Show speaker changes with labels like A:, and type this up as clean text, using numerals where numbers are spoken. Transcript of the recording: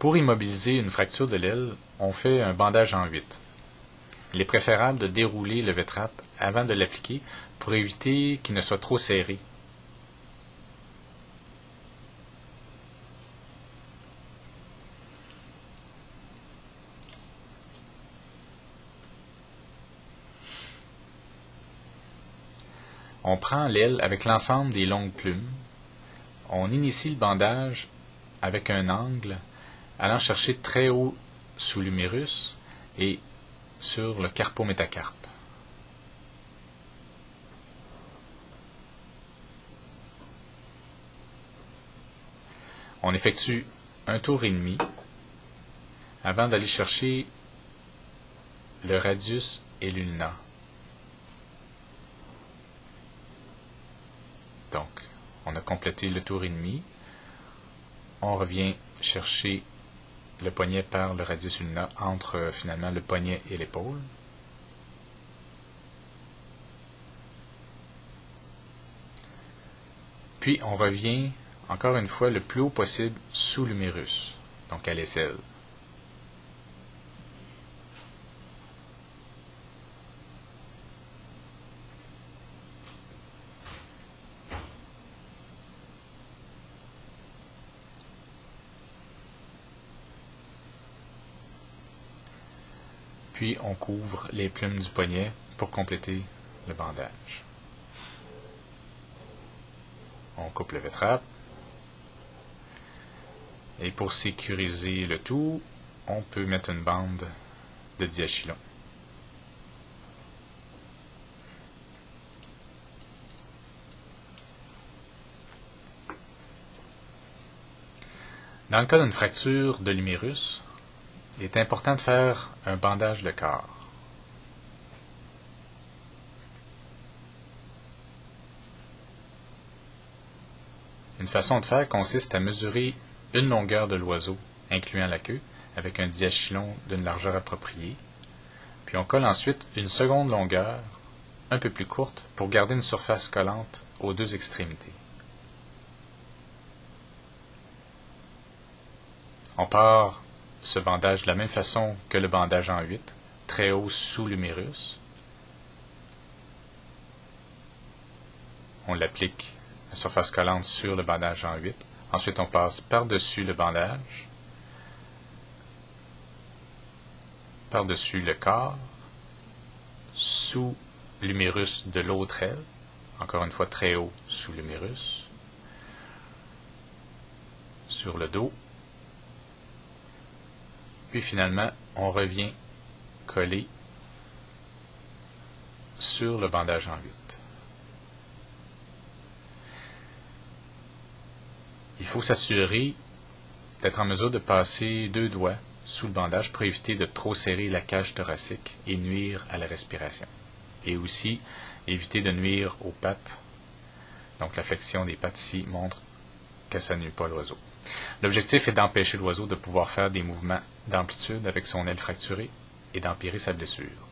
A: Pour immobiliser une fracture de l'aile, on fait un bandage en 8. Il est préférable de dérouler le V-trap avant de l'appliquer pour éviter qu'il ne soit trop serré. On prend l'aile avec l'ensemble des longues plumes. On initie le bandage avec un angle allant chercher très haut sous l'humérus et sur le carpométacarpe. On effectue un tour et demi avant d'aller chercher le radius et l'ulna. Donc, on a complété le tour et demi. On revient chercher le poignet par le radius ulna entre finalement le poignet et l'épaule. Puis on revient encore une fois le plus haut possible sous l'humérus, donc à l'aisselle. Puis on couvre les plumes du poignet pour compléter le bandage. On coupe le V-trap. Et pour sécuriser le tout, on peut mettre une bande de diachylon. Dans le cas d'une fracture de l'humérus, il est important de faire un bandage de quart. Une façon de faire consiste à mesurer une longueur de l'oiseau, incluant la queue, avec un diachylon d'une largeur appropriée. Puis on colle ensuite une seconde longueur, un peu plus courte, pour garder une surface collante aux deux extrémités. On part ce bandage de la même façon que le bandage en 8, très haut sous l'humérus. On l'applique la surface collante sur le bandage en 8. Ensuite, on passe par-dessus le bandage, par-dessus le corps, sous l'humérus de l'autre aile, encore une fois très haut sous l'humérus, sur le dos. Puis finalement, on revient coller sur le bandage en 8. Il faut s'assurer d'être en mesure de passer 2 doigts sous le bandage pour éviter de trop serrer la cage thoracique et nuire à la respiration. Et aussi éviter de nuire aux pattes. Donc la flexion des pattes ici montre que ça ne nuit pas à l'oiseau. L'objectif est d'empêcher l'oiseau de pouvoir faire des mouvements d'amplitude avec son aile fracturée et d'empirer sa blessure.